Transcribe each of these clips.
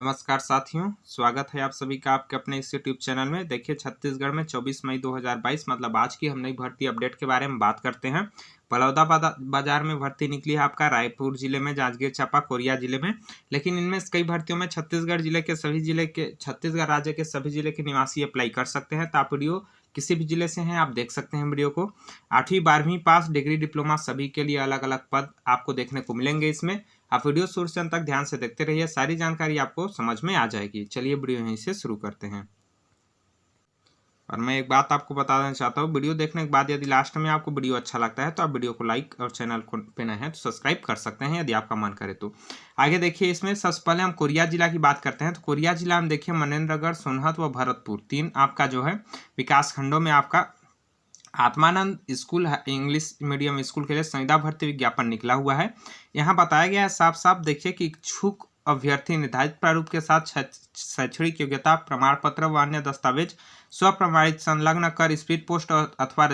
नमस्कार साथियों, स्वागत है आप सभी का आपके अपने इस यूट्यूब चैनल में। देखिए, छत्तीसगढ़ में 24 मई 2022 मतलब आज की हम नई भर्ती अपडेट के बारे में बात करते हैं। बाजार में भर्ती निकली है आपका रायपुर जिले में, जांजगीर चांपा, कोरिया जिले में। लेकिन इनमें कई भर्तियों में छत्तीसगढ़ राज्य के सभी जिले के निवासी अप्लाई कर सकते हैं। तो आप वीडियो किसी भी जिले से हैं, आप देख सकते हैं वीडियो को। 8वीं 12वीं पास, डिग्री, डिप्लोमा सभी के लिए अलग अलग पद आपको देखने को मिलेंगे इसमें। आप वीडियो शुरू से अंत तक ध्यान से देखते रहिए, सारी जानकारी आपको समझ में आ जाएगी। चलिए वीडियो यहीं से शुरू करते हैं। और मैं एक बात आपको बता देना चाहता हूँ, वीडियो देखने के बाद यदि लास्ट में आपको वीडियो अच्छा लगता है तो आप वीडियो को लाइक और चैनल को पे नए हैं तो सब्सक्राइब कर सकते हैं यदि आपका मन करे तो। आगे देखिए, इसमें सबसे पहले हम कोरिया जिला की बात करते हैं। तो कोरिया जिला में देखिए मनेन्द्रगढ़, सोनहत व भरतपुर, तीन आपका जो है विकास खंडों में आपका Atmanand school English medium school के लिए संविदा भर्ती विज्ञापन निकला हुआ है। यहाँ बताया गया है साफ साफ देखिए कि इच्छुक अभ्यर्थी निर्धारित प्रारूप के साथ शैक्षणिक योग्यता प्रमाण पत्र व अन्य दस्तावेज स्वप्रमाणित संलग्न कर स्पीड पोस्ट अथवा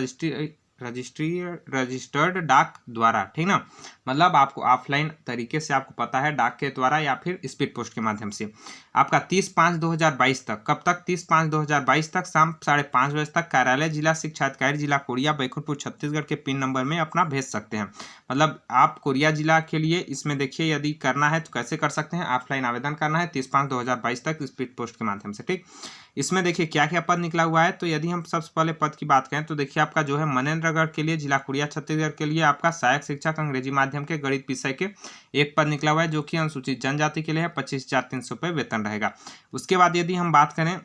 रजिस्टर्ड डाक द्वारा, ठीक ना, मतलब आपको ऑफलाइन तरीके से आपको पता है डाक के द्वारा या फिर स्पीड पोस्ट के माध्यम से आपका 30/5/2022 तक, कब तक 30/5/2022 तक शाम 5:30 बजे तक कार्यालय जिला शिक्षा अधिकारी जिला कोरिया बैकुंठपुर छत्तीसगढ़ के पिन नंबर में अपना भेज सकते हैं। मतलब आप कोरिया जिला के लिए इसमें देखिए यदि करना है तो कैसे कर सकते हैं। ऑफलाइन आवेदन करना है 30/5/2022 तक स्पीड पोस्ट के माध्यम से, ठीक। इसमें देखिए क्या क्या पद निकला हुआ है। तो यदि हम सबसे पहले पद की बात करें तो देखिए आपका जो है मनेन्द्रगढ़ के लिए जिला कोरिया छत्तीसगढ़ के लिए आपका सहायक शिक्षक अंग्रेजी माध्यम के गणित विषय के एक पद निकला हुआ है, जो कि अनुसूचित जनजाति के लिए है। 25,300 रुपये वेतन रहेगा। उसके बाद यदि हम बात करें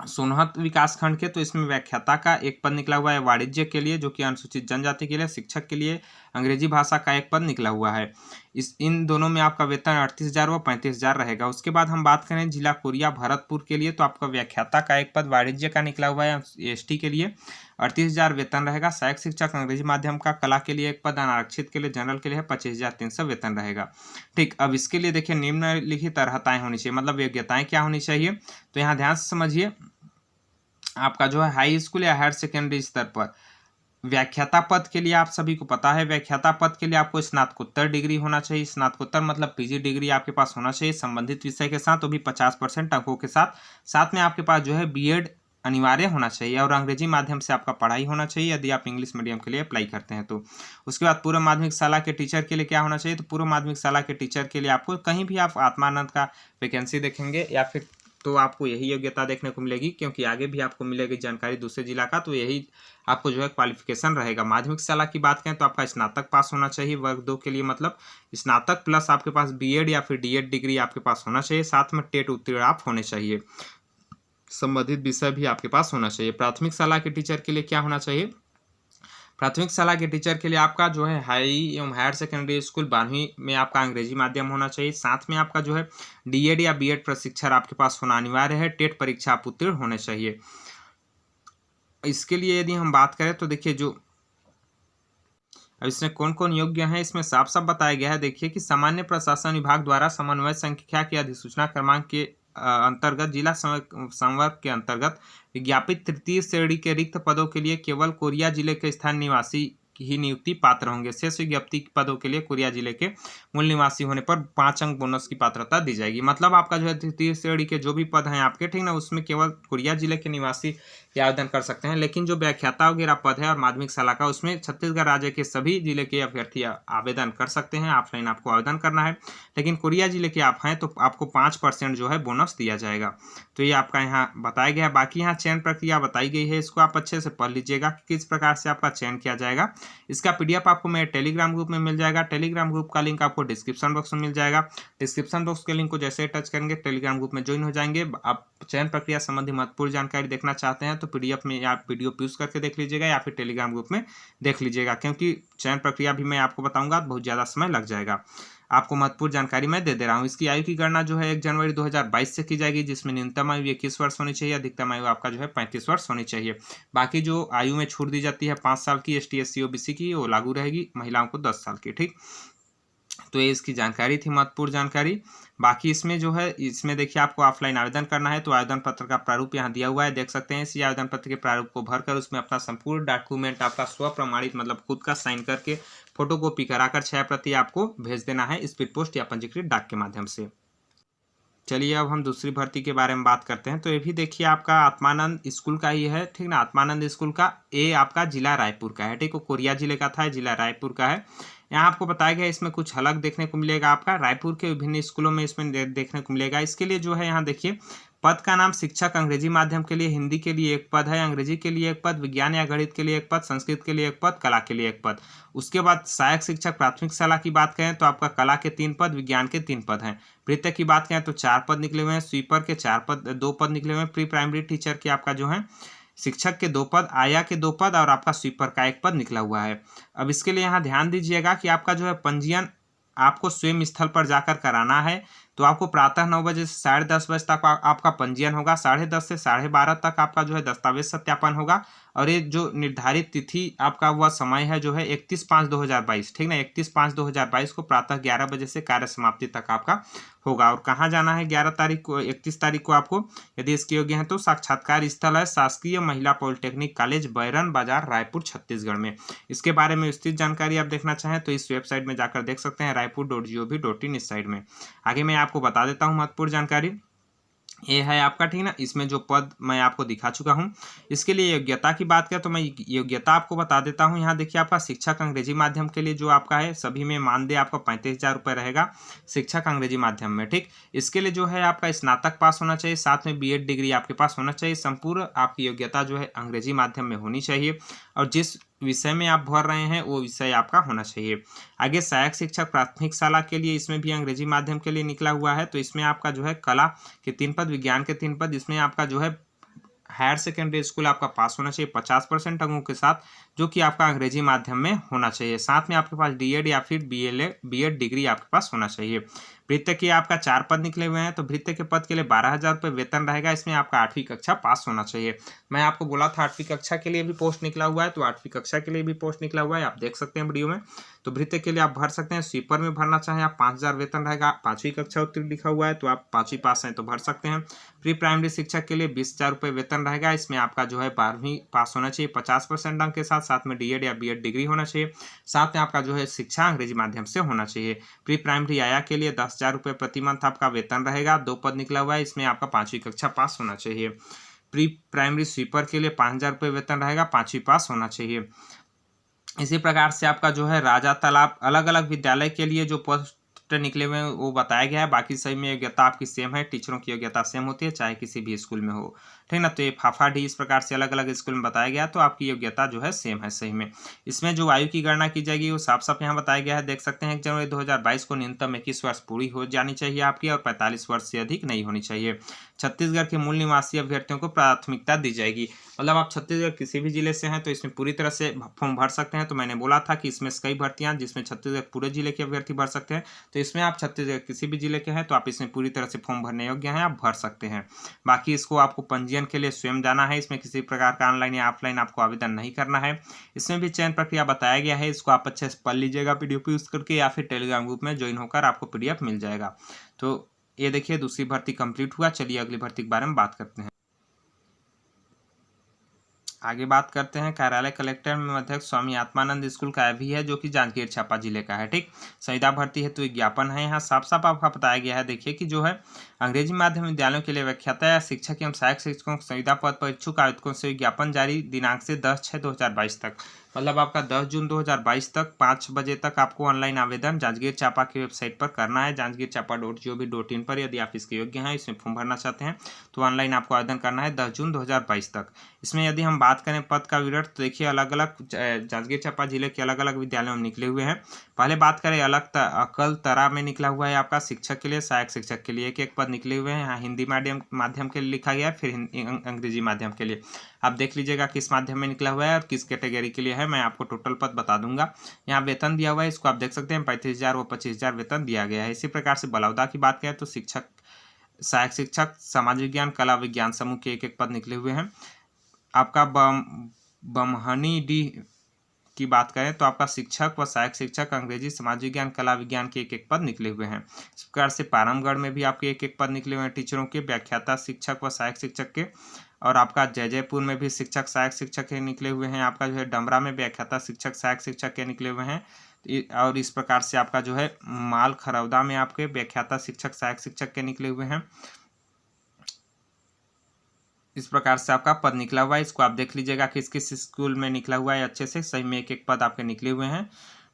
सोनहत विकास खंड के, तो इसमें व्याख्याता का एक पद निकला हुआ है वाणिज्य के लिए, जो कि अनुसूचित जनजाति के लिए। शिक्षक के लिए अंग्रेजी भाषा का एक पद निकला हुआ है। इन दोनों में आपका वेतन 38,000 व 35,000 रहेगा। उसके बाद हम बात करें जिला कोरिया भरतपुर के लिए, तो आपका व्याख्याता का एक पद वाणिज्य का निकला हुआ है एसटी के लिए, 38,000 वेतन रहेगा। सहायक शिक्षक अंग्रेजी माध्यम का कला के लिए एक पद अनारक्षित के लिए जनरल के लिए 25,300 वेतन रहेगा, ठीक। अब इसके लिए देखिए निम्नलिखित अर्हताएं होनी चाहिए, मतलब योग्यताएं क्या होनी चाहिए। तो यहाँ ध्यान से समझिए, आपका जो है हाई स्कूल या हायर सेकेंडरी स्तर पर व्याख्याता पद के लिए आप सभी को पता है, व्याख्याता पद के लिए आपको स्नातकोत्तर डिग्री होना चाहिए। स्नातकोत्तर मतलब पीजी डिग्री आपके पास होना चाहिए संबंधित विषय के साथ, वो भी 50% अंकों के साथ। साथ में आपके पास जो है बीएड अनिवार्य होना चाहिए और अंग्रेजी माध्यम से आपका पढ़ाई होना चाहिए यदि आप इंग्लिश मीडियम के लिए अप्लाई करते हैं तो। उसके बाद पूर्व माध्यमिक शाला के टीचर के लिए क्या होना चाहिए। तो पूर्व माध्यमिक शाला के टीचर के लिए आपको कहीं भी आप आत्मानंद का वैकेंसी देखेंगे या फिर तो आपको यही योग्यता देखने को मिलेगी, क्योंकि आगे भी आपको मिलेगी जानकारी दूसरे जिला का, तो यही आपको जो है क्वालिफिकेशन रहेगा। माध्यमिक शाला की बात करें तो आपका स्नातक पास होना चाहिए वर्ग 2 के लिए, मतलब स्नातक प्लस आपके पास बीएड या फिर डीएड डिग्री आपके पास होना चाहिए। साथ में टेट उत्तीर्ण आप होने चाहिए, संबंधित विषय भी आपके पास होना चाहिए। प्राथमिक शाला के टीचर के लिए क्या होना चाहिए। प्राथमिक शाला के टीचर के लिए आपका जो है हाई एवं हायर सेकेंडरी स्कूल 12वीं में आपका अंग्रेजी माध्यम होना चाहिए। साथ में आपका जो है डीएड या बीएड प्रशिक्षण आपके पास होना अनिवार्य है। टेट परीक्षा आप उत्तीर्ण होने चाहिए। इसके लिए यदि हम बात करें तो देखिए जो अब इसमें कौन कौन योग्य हैं, इसमें साफ साफ बताया गया है। देखिए कि सामान्य प्रशासन विभाग द्वारा समन्वय संख्या की अधिसूचना क्रमांक के अंतर्गत जिला संवर्ग के अंतर्गत विज्ञापित तृतीय श्रेणी के रिक्त पदों के लिए केवल कोरिया जिले के स्थानीय निवासी ही नियुक्ति पात्र होंगे। शेष विज्ञप्ति पदों के लिए कोरिया जिले के मूल निवासी होने पर 5 अंक बोनस की पात्रता दी जाएगी। मतलब आपका जो है तृतीय श्रेणी के जो भी पद हैं आपके, ठीक ना, उसमें केवल कोरिया जिले के निवासी आवेदन कर सकते हैं। लेकिन जो व्याख्याता वगैरह पद है और माध्यमिक शाला का, उसमें छत्तीसगढ़ राज्य के सभी जिले के अभ्यर्थी आवेदन कर सकते हैं। ऑफलाइन आपको आवेदन करना है, लेकिन कोरिया जिले के आप हैं तो आपको 5% जो है बोनस दिया जाएगा। तो ये आपका यहाँ बताया गया है। बाकी यहाँ चयन प्रक्रिया बताई गई है, इसको आप अच्छे से पढ़ लीजिएगा कि किस प्रकार से आपका चयन किया जाएगा। इसका पीडीएफ आपको मेरे टेलीग्राम ग्रुप में मिल जाएगा। टेलीग्राम ग्रुप का लिंक आपको डिस्क्रिप्शन बॉक्स में मिल जाएगा। डिस्क्रिप्शन बॉक्स के लिंक को जैसे टच करेंगे टेलीग्राम ग्रुप में ज्वाइन हो जाएंगे। आप चयन प्रक्रिया संबंधी महत्वपूर्ण जानकारी देखना चाहते हैं तो पीडीएफ में आप वीडियो पॉज करके देख लीजिएगा या फिर टेलीग्राम ग्रुप में देख लीजिएगा, क्योंकि चयन प्रक्रिया भी मैं आपको बताऊंगा बहुत ज़्यादा समय लग जाएगा। आपको महत्वपूर्ण जानकारी मैं दे रहा हूँ। इसकी आयु की गणना जो है 1 जनवरी 2022 से की जाएगी, जिसमें न्यूनतम आयु 21 वर्ष होनी चाहिए, अधिकतम आयु आपका जो है 35 वर्ष होनी चाहिए। बाकी जो आयु में छूट दी जाती है 5 साल की ST SC OBC की, वो लागू रहेगी। महिलाओं को 10 साल की, ठीक। तो ये इसकी जानकारी थी, महत्वपूर्ण जानकारी। बाकी इसमें जो है, इसमें देखिए आपको ऑफलाइन आवेदन करना है तो आवेदन पत्र का प्रारूप यहाँ दिया हुआ है, देख सकते हैं। इसी आवेदन पत्र के प्रारूप को भरकर उसमें अपना संपूर्ण डॉक्यूमेंट आपका स्व प्रमाणित मतलब खुद का साइन करके फोटोकॉपी कराकर 6 प्रति आपको भेज देना है स्पीड पोस्ट या पंजीकृत डाक के माध्यम से। चलिए अब हम दूसरी भर्ती के बारे में बात करते हैं। तो ये भी देखिए आपका आत्मानंद स्कूल का ही है, ठीक ना। आत्मानंद स्कूल का ये आपका जिला रायपुर का है, ठीक। वो कोरिया जिले का था, जिला रायपुर का है। यहाँ आपको बताया गया इसमें कुछ अलग देखने को मिलेगा, आपका रायपुर के विभिन्न स्कूलों में इसमें देखने को मिलेगा। इसके लिए जो है यहाँ देखिए पद का नाम शिक्षक अंग्रेजी माध्यम के लिए, हिंदी के लिए एक पद है, अंग्रेजी के लिए एक पद, विज्ञान या गणित के लिए एक पद, संस्कृत के लिए एक पद, कला के लिए एक पद। उसके बाद सहायक शिक्षक प्राथमिक शाला की बात करें तो आपका कला के 3 पद, विज्ञान के 3 पद हैं। वृत्त की बात करें तो 4 पद निकले हुए हैं, स्वीपर के 4 पद 2 पद निकले हुए हैं, प्री प्राइमरी टीचर के आपका जो है शिक्षक के 2 पद, आया के 2 पद और आपका स्वीपर का 1 पद निकला हुआ है। अब इसके लिए यहाँ ध्यान दीजिएगा कि आपका जो है पंजीयन आपको स्वयं स्थल पर जाकर कराना है। तो आपको प्रातः 9 बजे से 10:30 बजे तक आपका पंजीयन होगा, 10:30 से 12:30 तक आपका जो है दस्तावेज सत्यापन होगा। और ये जो निर्धारित तिथि आपका वह समय है जो है 31/5/2022, ठीक ना। 31/5/2022 को प्रातः 11 बजे से कार्य समाप्ति तक आपका होगा। और कहाँ जाना है 11 तारीख को, 31 तारीख को आपको, यदि इसके योग्य हैं तो साक्षात्कार स्थल है शासकीय महिला पॉलिटेक्निक कॉलेज, बैरन बाजार, रायपुर, छत्तीसगढ़ में। इसके बारे में विस्तृत जानकारी आप देखना चाहें तो इस वेबसाइट में जाकर देख सकते हैं, raipur.gov.in इस साइड में। आगे मैं आपको बता देता हूँ महत्वपूर्ण जानकारी। ये है आपका, ठीक ना। इसमें जो पद मैं आपको दिखा चुका हूँ। इसके लिए योग्यता की बात करें तो मैं योग्यता आपको बता देता हूँ। यहाँ देखिए आपका शिक्षक अंग्रेजी माध्यम के लिए जो आपका है सभी में मानदेय आपका 35,000 रुपये रहेगा, शिक्षक अंग्रेजी माध्यम में, ठीक। इसके लिए जो है आपका स्नातक पास होना चाहिए, साथ में बीएड डिग्री आपके पास होना चाहिए। संपूर्ण आपकी योग्यता जो है अंग्रेजी माध्यम में होनी चाहिए और जिस विषय में आप भर रहे हैं वो विषय आपका होना चाहिए। आगे सहायक शिक्षक प्राथमिक शाला के लिए, इसमें भी अंग्रेजी माध्यम के लिए निकला हुआ है। तो इसमें आपका जो है कला के 3 पद, विज्ञान के 3 पद, इसमें आपका जो है हायर सेकेंडरी स्कूल आपका पास होना चाहिए 50% अंकों के साथ, जो कि आपका अंग्रेजी माध्यम में होना चाहिए। साथ में आपके पास डीएड या फिर बीएड डिग्री आपके पास होना चाहिए। वृत्त के आपका 4 पद निकले हुए हैं। तो वृत्त के पद के लिए 12,000 रुपये वेतन रहेगा। इसमें आपका 8वीं कक्षा पास होना चाहिए। मैं आपको बोला था 8वीं कक्षा के लिए भी पोस्ट निकला हुआ है, तो 8वीं कक्षा के लिए भी पोस्ट निकला हुआ है, आप देख सकते हैं वीडियो में। तो वृत्त के लिए आप भर सकते हैं। स्वीपर में भरना चाहें आप 5,000 वेतन रहेगा। 5वीं कक्षा उत्तीर्ण लिखा हुआ है तो आप 5वीं पास हैं तो भर सकते हैं। प्री प्राइमरी शिक्षक के लिए 20,000 रुपये वेतन रहेगा। इसमें आपका जो है 12वीं पास होना चाहिए 50% अंक के साथ, साथ में डीएड या बीएड डिग्री होना चाहिए। साथ में आपका जो है शिक्षा अंग्रेजी माध्यम से होना चाहिए। प्री प्राइमरी आया के लिए 10,000 रुपये प्रति मंथ आपका वेतन रहेगा। 2 पद निकला हुआ है, इसमें आपका 5वीं कक्षा पास होना चाहिए। प्री प्राइमरी स्वीपर के लिए 5,000 रुपये वेतन रहेगा, 5वीं पास होना चाहिए। इसी प्रकार से आपका जो है राजा तालाब अलग अलग विद्यालय के लिए जो पोस्ट निकले हुए हैं वो बताया गया है। बाकी सही में योग्यता आपकी सेम है, टीचरों की योग्यता सेम होती है चाहे किसी भी स्कूल में हो, ठीक ना। तो ये फाफाडी इस प्रकार से अलग अलग स्कूल में बताया गया, तो आपकी योग्यता जो है सेम है सही में। इसमें जो आयु की गणना की जाएगी वो साफ साफ यहाँ बताया गया है, देख सकते हैं। 1 जनवरी 2022 को न्यूनतम 21 वर्ष पूरी हो जानी चाहिए आपकी और 45 वर्ष से अधिक नहीं होनी चाहिए। छत्तीसगढ़ के मूल निवासी अभ्यर्थियों को प्राथमिकता दी जाएगी। मतलब आप छत्तीसगढ़ किसी भी जिले से हैं तो इसमें पूरी तरह से फॉर्म भर सकते हैं। तो मैंने बोला था कि इसमें कई भर्तियां जिसमें छत्तीसगढ़ पूरे जिले के अभ्यर्थी भर सकते हैं, तो इसमें आप छत्तीसगढ़ किसी भी जिले के हैं तो आप इसमें पूरी तरह से फॉर्म भरने योग्य हैं, आप भर सकते हैं। बाकी इसको आपको पंजीयन के लिए स्वयं जाना है, इसमें किसी प्रकार का ऑनलाइन या ऑफलाइन आपको आवेदन नहीं करना है। इसमें भी चयन प्रक्रिया बताया गया है, इसको आप अच्छे से पढ़ लीजिएगा पीडीएफ यूज करके, या फिर टेलीग्राम ग्रुप में ज्वाइन होकर आपको पीडीएफ मिल जाएगा। तो ये देखिए दूसरी भर्ती कंप्लीट हुआ। चलिए अगली भर्ती के बारे में बात करते हैं। आगे बात करते हैं कार्यालय कलेक्टर में अध्यक्ष स्वामी आत्मानंद स्कूल का भी है, जो कि जांजगीर चांपा जिले का है, ठीक। संविदा भर्ती है तो विज्ञापन है, यहाँ साफ साफ आपका बताया गया है। देखिए कि जो है अंग्रेजी माध्यम विद्यालयों के लिए व्याख्याता या शिक्षक एवं सहायक शिक्षकों संविदा पद पर इच्छुक आवेदकों से विज्ञापन जारी दिनांक से 10/6/2022 तक, मतलब आपका 10 जून 2022 तक 5 बजे तक आपको ऑनलाइन आवेदन जांजगीर चांपा की वेबसाइट पर करना है, जांजगीरचांपा.gov.in पर। यदि आप इसके योग्य हैं, इसमें फॉर्म भरना चाहते हैं तो ऑनलाइन आपको आवेदन करना है 10 जून 2022 तक। इसमें यदि हम बात करें पद का विवरण तो देखिए अलग अलग जांजगीर चांपा जिले के अलग अलग विद्यालयों में निकले हुए हैं। पहले बात करें अकल तरा में निकला हुआ है आपका शिक्षक के लिए, सहायक शिक्षक के लिए एक पद निकले हुए हैं। यहाँ हिंदी माध्यम के लिए लिखा गया है, फिर अंग्रेजी माध्यम के लिए आप देख लीजिएगा किस माध्यम में निकला हुआ है और किस कैटेगरी के लिए है। मैं आपको टोटल पद बता दूंगा। यहाँ वेतन दिया हुआ है, इसको आप देख सकते हैं 35,000 व 25,000 वेतन दिया गया है। इसी प्रकार से बलौदा की बात करें तो शिक्षक, सहायक शिक्षक, समाज विज्ञान, कला विज्ञान समूह के एक पद निकले हुए हैं। आपका बमहनी डी की बात करें तो आपका शिक्षक व सहायक शिक्षक अंग्रेजी, समाज विज्ञान, कला विज्ञान के एक पद निकले हुए हैं। इस प्रकार से पारमगढ़ में भी आपके एक पद निकले हुए हैं टीचरों के, व्याख्याता शिक्षक व सहायक शिक्षक के। और आपका जयपुर में भी शिक्षक सहायक शिक्षक के निकले हुए हैं। आपका जो है डमरा में व्याख्याता शिक्षक सहायक शिक्षक के निकले हुए हैं। और इस प्रकार से आपका जो है माल खरौदा में आपके व्याख्याता शिक्षक, सहायक शिक्षक के निकले हुए हैं। इस प्रकार से आपका पद निकला हुआ है, इसको आप देख लीजिएगा किस किस स्कूल में निकला हुआ है अच्छे से, सही में एक एक पद आपके निकले हुए हैं।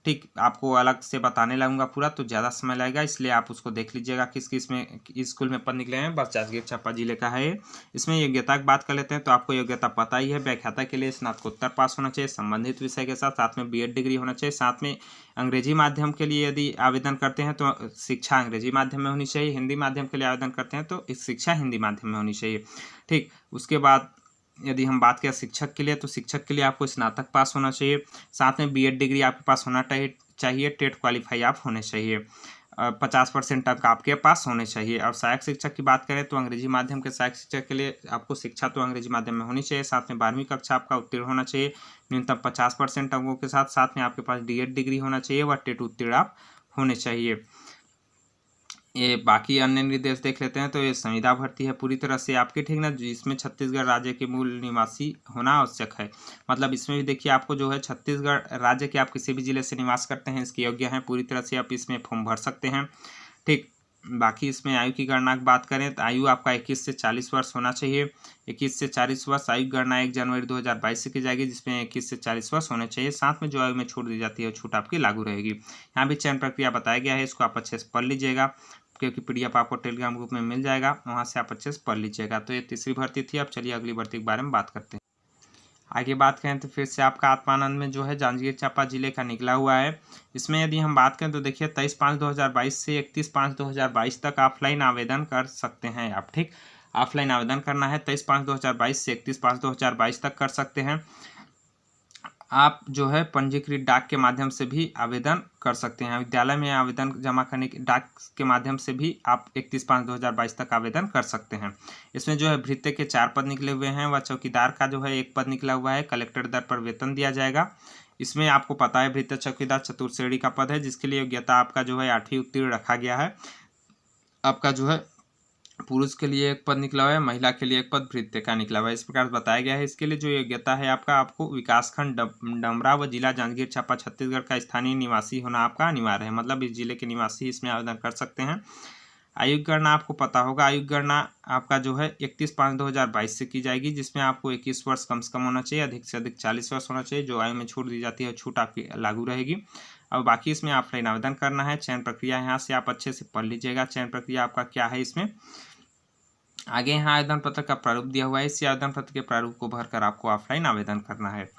ठीक, आपको अलग से बताने लगूंगा पूरा तो ज़्यादा समय लगेगा, इसलिए आप उसको देख लीजिएगा किस किस में स्कूल में पद निकले हैं। बस जांजगीर चांपा जिले का है। इसमें योग्यता की बात कर लेते हैं तो आपको योग्यता पता ही है, व्याख्याता के लिए स्नातकोत्तर पास होना चाहिए संबंधित विषय के साथ, साथ में बीएड डिग्री होना चाहिए, साथ में अंग्रेजी माध्यम के लिए यदि आवेदन करते हैं तो शिक्षा अंग्रेजी माध्यम में होनी चाहिए, हिंदी माध्यम के लिए आवेदन करते हैं तो शिक्षा हिंदी माध्यम में होनी चाहिए। ठीक, उसके बाद यदि हम बात करें शिक्षक के लिए तो शिक्षक के लिए आपको स्नातक पास होना चाहिए, साथ में बीएड डिग्री आपके पास होना चाहिए, टेट क्वालिफाई आप होने चाहिए, 50% अंक आपके पास होने चाहिए। और सहायक शिक्षक की बात करें तो अंग्रेजी माध्यम के सहायक शिक्षक के लिए आपको शिक्षा तो अंग्रेजी माध्यम में होनी चाहिए, साथ में 12वीं कक्षा आपका उत्तीर्ण होना चाहिए न्यूनतम 50% अंकों के साथ, साथ में आपके पास डीएड डिग्री होना चाहिए व टेट उत्तीर्ण आप होने चाहिए। ये बाकी अन्य निर्देश देख लेते हैं तो ये संविदा भर्ती है पूरी तरह से आपकी, ठीक ना, जिसमें छत्तीसगढ़ राज्य के मूल निवासी होना आवश्यक है। मतलब इसमें भी देखिए आपको जो है छत्तीसगढ़ राज्य के आप किसी भी जिले से निवास करते हैं इसके योग्य हैं, पूरी तरह से आप इसमें फॉर्म भर सकते हैं। ठीक, बाकी इसमें आयु की गणना की बात करें तो आयु आपका 21 से 40 वर्ष होना चाहिए। 21 से 40 वर्ष आयु गणना 1 जनवरी 2022 से की जाएगी, जिसमें 21 से 40 वर्ष होने चाहिए। साथ में जो आयु में छूट दी जाती है छूट आपकी लागू रहेगी। यहाँ भी चयन प्रक्रिया बताया गया है, इसको आप अच्छे से पढ़ लीजिएगा क्योंकि पीडीएफ आपको टेलीग्राम ग्रुप में मिल जाएगा, वहाँ से आप अच्छे से पढ़ लीजिएगा। तो ये तीसरी भर्ती थी। अब चलिए अगली भर्ती के बारे में बात करते हैं। आगे बात करें तो फिर से आपका आत्मानंद में जो है जांजगीर चांपा जिले का निकला हुआ है। इसमें यदि हम बात करें तो देखिए 23/5/2022 से 31/5/2022 तक ऑफलाइन आवेदन कर सकते हैं आप। ठीक, ऑफलाइन आवेदन करना है 23/5/2022 से 31/5/2022 तक कर सकते हैं आप। जो है पंजीकृत डाक के माध्यम से भी आवेदन कर सकते हैं, विद्यालय में आवेदन जमा करने के डाक के माध्यम से भी आप 31/5/2022 तक आवेदन कर सकते हैं। इसमें जो है भृत्य के 4 पद निकले हुए हैं व चौकीदार का जो है 1 पद निकला हुआ है, कलेक्टर दर पर वेतन दिया जाएगा। इसमें आपको पता है भृत्य चौकीदार चतुर्थ श्रेणी का पद है, जिसके लिए योग्यता आपका जो है 8वीं उत्तीर्ण रखा गया है। आपका जो है पुरुष के लिए 1 पद निकला हुआ है, महिला के लिए 1 पद भृत्य का निकला हुआ है, इस प्रकार बताया गया है। इसके लिए जो योग्यता है आपका, आपको विकासखंड डमरा व जिला जांजगीर चांपा छत्तीसगढ़ का स्थानीय निवासी होना आपका अनिवार्य है। मतलब इस जिले के निवासी इसमें आवेदन कर सकते हैं। आयु गणना आपको पता होगा, आयु गणना आपका जो है 31/5/2022 से की जाएगी, जिसमें आपको 21 वर्ष कम से कम होना चाहिए, अधिक से अधिक 40 वर्ष होना चाहिए। जो आयु में छूट दी जाती है छूट आपकी लागू रहेगी। अब बाकी इसमें ऑफलाइन आवेदन करना है। चयन प्रक्रिया यहाँ से आप अच्छे से पढ़ लीजिएगा, चयन प्रक्रिया आपका क्या है। इसमें आगे यहाँ आवेदन पत्र का प्रारूप दिया हुआ है, इसी आवेदन पत्र के प्रारूप को भरकर आपको ऑफलाइन आवेदन करना है।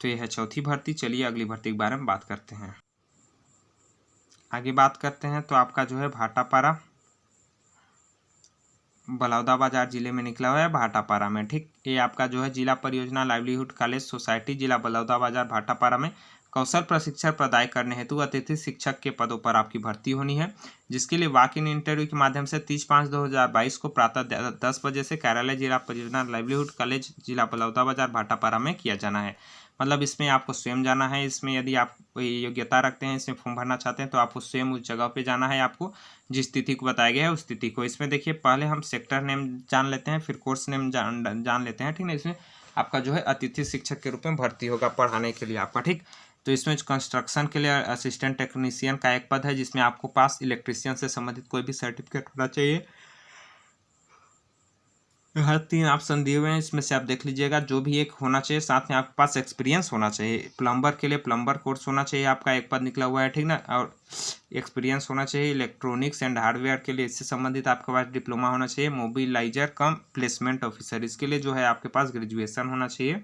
तो यह है चौथी भर्ती। चलिए अगली भर्ती के बारे में बात करते हैं। आगे बात करते हैं तो आपका जो है भाटापारा बलौदाबाजार जिले में निकला हुआ है, भाटापारा में। ठीक, ये आपका जो है जिला परियोजना लाइवलीहुड कॉलेज सोसाइटी जिला बलौदाबाजार भाटापारा में कौशल प्रशिक्षण प्रदान करने हेतु अतिथि शिक्षक के पदों पर आपकी भर्ती होनी है, जिसके लिए वॉक इन इंटरव्यू के माध्यम से 30/5/2022 को प्रातः 10 बजे से कार्यालय जिला परियोजना लाइवलीहुड कॉलेज जिला बलौदाबाजार भाटापारा में किया जाना है। मतलब इसमें आपको स्वयं जाना है। इसमें यदि आप योग्यता रखते हैं, इसमें फॉर्म भरना चाहते हैं तो आपको स्वयं उस जगह पे जाना है, आपको जिस तिथि को बताया गया है उस तिथि को। इसमें देखिए पहले हम सेक्टर नेम जान लेते हैं, फिर कोर्स नेम जान लेते हैं, ठीक है। इसमें आपका जो है अतिथि शिक्षक के रूप में भर्ती होगा पढ़ाने के लिए आपका। ठीक, तो इसमें कंस्ट्रक्शन के लिए असिस्टेंट टेक्नीशियन का 1 पद है, जिसमें आपको पास इलेक्ट्रीशियन से संबंधित कोई भी सर्टिफिकेट होना चाहिए। हर 3 ऑप्शन दिए हुए हैं, इसमें से आप देख लीजिएगा जो भी एक होना चाहिए। साथ में आपके पास एक्सपीरियंस होना चाहिए। प्लम्बर के लिए प्लम्बर कोर्स होना चाहिए, आपका 1 पद निकला हुआ है, ठीक ना। और एक्सपीरियंस होना चाहिए। इलेक्ट्रॉनिक्स एंड हार्डवेयर के लिए इससे संबंधित आपके पास डिप्लोमा होना चाहिए। मोबिलाइजर कम प्लेसमेंट ऑफिसर, इसके लिए जो है आपके पास ग्रेजुएशन होना चाहिए।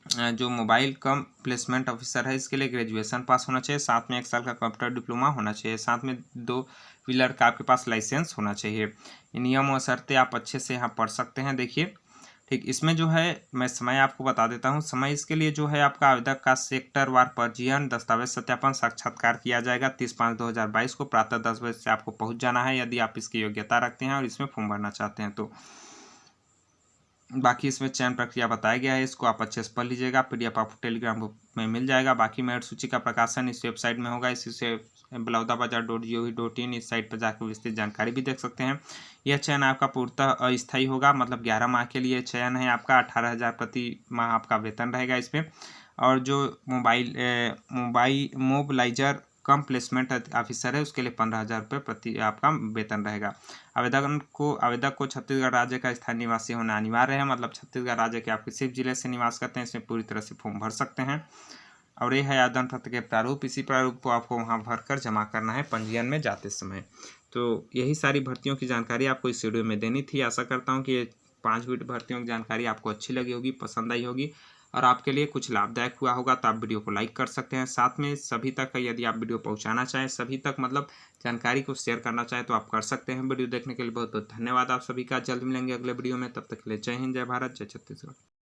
जो मोबाइल कम प्लेसमेंट ऑफिसर है इसके लिए ग्रेजुएशन पास होना चाहिए। साथ में 1 साल का कंप्यूटर डिप्लोमा होना चाहिए। साथ में 2 व्हीलर का आपके पास लाइसेंस होना चाहिए। नियम और शर्तें आप अच्छे से यहाँ पढ़ सकते हैं। देखिए, ठीक, इसमें जो है मैं समय आपको बता देता हूँ। समय इसके लिए जो है आपका आवेदक का सेक्टर वार पंजीयन, दस्तावेज सत्यापन, साक्षात्कार किया जाएगा 30/5/2022 को प्रातः 10 बजे से आपको पहुँच जाना है, यदि आप इसकी योग्यता रखते हैं और इसमें फॉर्म भरना चाहते हैं तो। बाकी इसमें चयन प्रक्रिया बताया गया है, इसको आप अच्छे से पढ़ लीजिएगा। पीडीएफ आपको टेलीग्राम ग्रुप में मिल जाएगा। बाकी मेरिट सूची का प्रकाशन इस वेबसाइट में होगा, इसी बलौदाबाजार.gov.in इस साइट पर जाकर विस्तृत जानकारी भी देख सकते हैं। यह चयन आपका पूर्णतः अस्थायी होगा, मतलब 11 माह के लिए चयन है आपका। 18,000 प्रति माह आपका वेतन रहेगा इसमें। और जो मोबाइलाइजर कम प्लेसमेंट ऑफिसर है उसके लिए 15,000 रुपये प्रति आपका वेतन रहेगा। आवेदक को छत्तीसगढ़ राज्य का स्थायी निवासी होना अनिवार्य है, मतलब छत्तीसगढ़ राज्य के आप किसी भी जिले से निवास करते हैं इसमें पूरी तरह से फॉर्म भर सकते हैं। और ये है आवेदन पत्र के प्रारूप, इसी प्रारूप को आपको वहाँ भरकर जमा करना है पंजीयन में जाते समय। तो यही सारी भर्तियों की जानकारी आपको इस वीडियो में देनी थी। आशा करता हूँ कि ये 5 भर्तियों की जानकारी आपको अच्छी लगी होगी, पसंद आई होगी और आपके लिए कुछ लाभदायक हुआ होगा, तो आप वीडियो को लाइक कर सकते हैं। साथ में सभी तक यदि आप वीडियो पहुंचाना चाहें, सभी तक मतलब जानकारी को शेयर करना चाहें तो आप कर सकते हैं। वीडियो देखने के लिए बहुत बहुत धन्यवाद आप सभी का। जल्द मिलेंगे अगले वीडियो में, तब तक के लिए जय हिंद, जय भारत, जय छत्तीसगढ़।